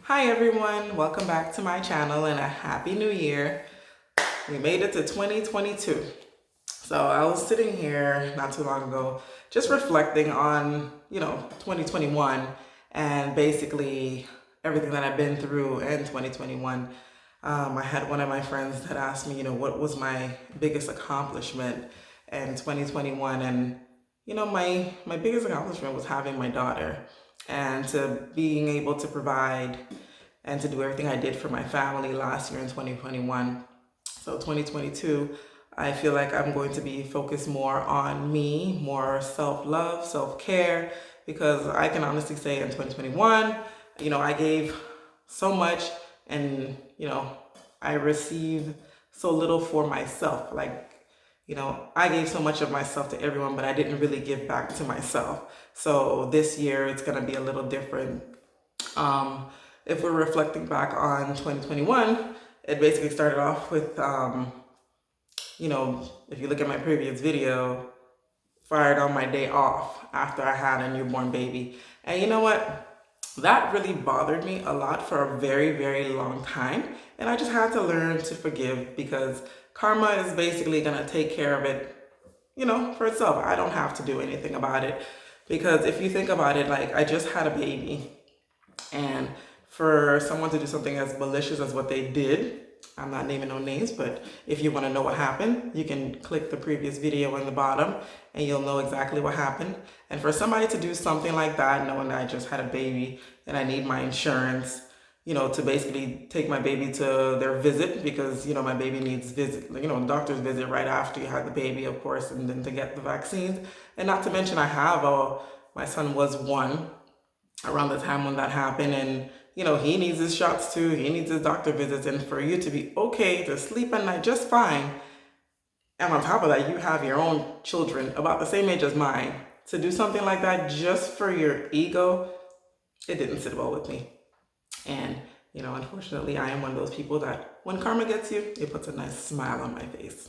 Hi everyone, welcome back to my channel and a happy new year. We made it to 2022. So I was sitting here not too long ago just reflecting on, 2021 and basically everything that I've been through in 2021. I had one of my friends that asked me, what was my biggest accomplishment in 2021, and my biggest accomplishment was having my daughter and to being able to provide and to do everything I did for my family last year in 2021. So 2022, I feel like I'm going to be focused more on me, more self-love, self-care, because I can honestly say in 2021, I gave so much and, I received so little for myself. I gave so much of myself to everyone, but I didn't really give back to myself. So this year it's going to be a little different. If we're reflecting back on 2021, it basically started off with, if you look at my previous video, fired on my day off after I had a newborn baby. And you know what? That really bothered me a lot for a very, very long time. And I just had to learn to forgive because karma is basically going to take care of it, for itself. I don't have to do anything about it because if you think about it, like I just had a baby, and for someone to do something as malicious as what they did, I'm not naming no names, but if you want to know what happened, you can click the previous video in the bottom and you'll know exactly what happened. And for somebody to do something like that, knowing that I just had a baby and I need my insurance, to basically take my baby to their visit because, my baby needs visit, doctor's visit right after you had the baby, of course, and then to get the vaccines. And not to mention my son was 1 around the time when that happened, and he needs his shots too, he needs his doctor visits, and for you to be okay to sleep at night just fine, and on top of that you have your own children about the same age as mine, to do something like that just for your ego, it didn't sit well with me. And unfortunately I am one of those people that when karma gets you, it puts a nice smile on my face.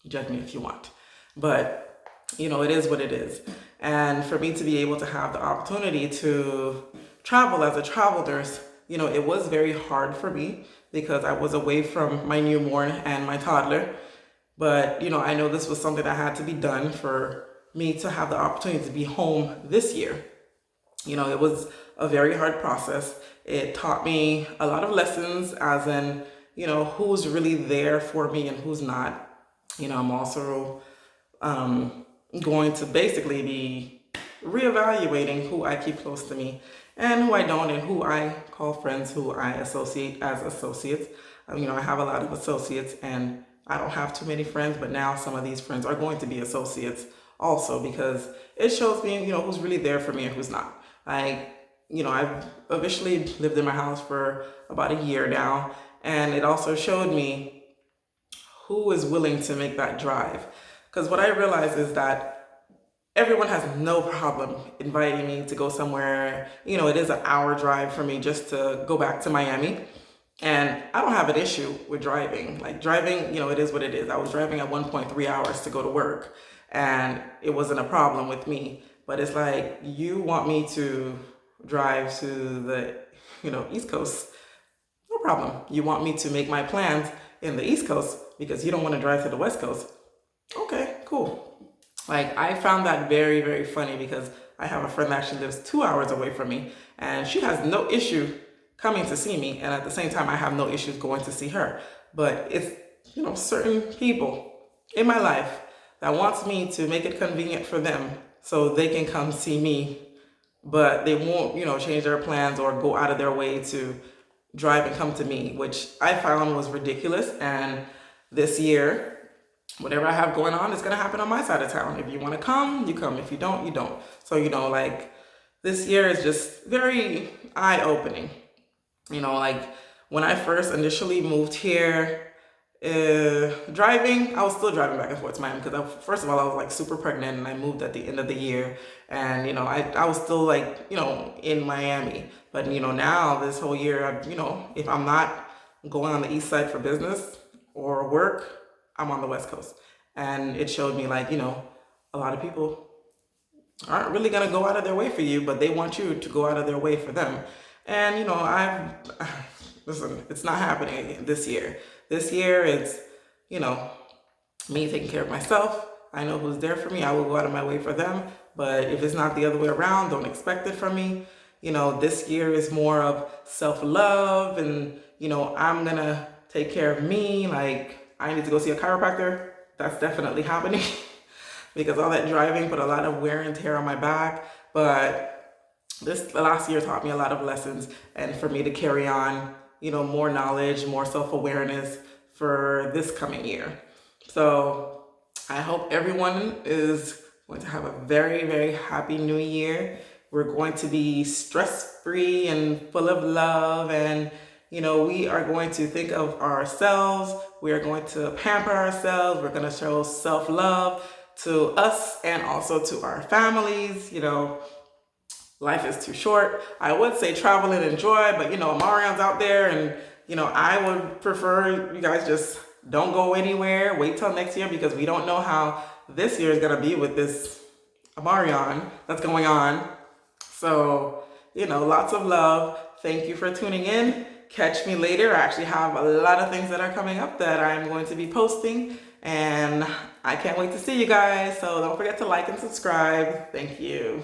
Judge me if you want, but it is what it is. And for me to be able to have the opportunity to travel as a travel nurse, it was very hard for me because I was away from my newborn and my toddler. But, I know this was something that had to be done for me to have the opportunity to be home this year. It was a very hard process. It taught me a lot of lessons, as in, who's really there for me and who's not. I'm also going to basically be reevaluating who I keep close to me and who I don't, and who I call friends, who I associate as associates. I have a lot of associates and I don't have too many friends, but now some of these friends are going to be associates also because it shows me, who's really there for me and who's not. I've officially lived in my house for about a year now, and it also showed me who is willing to make that drive. Because what I realize is that everyone has no problem inviting me to go somewhere. It is an hour drive for me just to go back to Miami. And I don't have an issue with driving. Like driving, it is what it is. I was driving at 1.3 hours to go to work and it wasn't a problem with me. But it's like, you want me to drive to the, East Coast? No problem. You want me to make my plans in the East Coast because you don't want to drive to the West Coast? Okay, cool. Like, I found that very, very funny because I have a friend that actually lives 2 hours away from me and she has no issue coming to see me. And at the same time, I have no issues going to see her. But it's, certain people in my life that wants me to make it convenient for them so they can come see me, but they won't, change their plans or go out of their way to drive and come to me, which I found was ridiculous. And this year, whatever I have going on is going to happen on my side of town. If you want to come, you come. If you don't, you don't. So, this year is just very eye-opening. When I first initially moved here, driving, I was still driving back and forth to Miami because first of all, I was like super pregnant and I moved at the end of the year. And, I was still in Miami. But, now this whole year, if I'm not going on the east side for business or work, I'm on the West Coast. And it showed me a lot of people aren't really going to go out of their way for you, but they want you to go out of their way for them. And, listen, it's not happening again this year. This year, it's, you know, me taking care of myself. I know who's there for me. I will go out of my way for them. But if it's not the other way around, don't expect it from me. This year is more of self-love, and, I'm going to take care of me. Like, I need to go see a chiropractor. That's definitely happening because all that driving put a lot of wear and tear on my back. But this last year taught me a lot of lessons, and for me to carry on, more knowledge, more self-awareness for this coming year. So I hope everyone is going to have a very, very happy new year. We're going to be stress-free and full of love, and we are going to think of ourselves. We are going to pamper ourselves. We're going to show self-love to us and also to our families. Life is too short. I would say travel and enjoy, but Marion's out there, and I would prefer you guys just don't go anywhere. Wait till next year, because we don't know how this year is gonna be with this Marion that's going on. So, lots of love. Thank you for tuning in. Catch me later. I actually have a lot of things that are coming up that I'm going to be posting, and I can't wait to see you guys. So don't forget to like and subscribe. Thank you.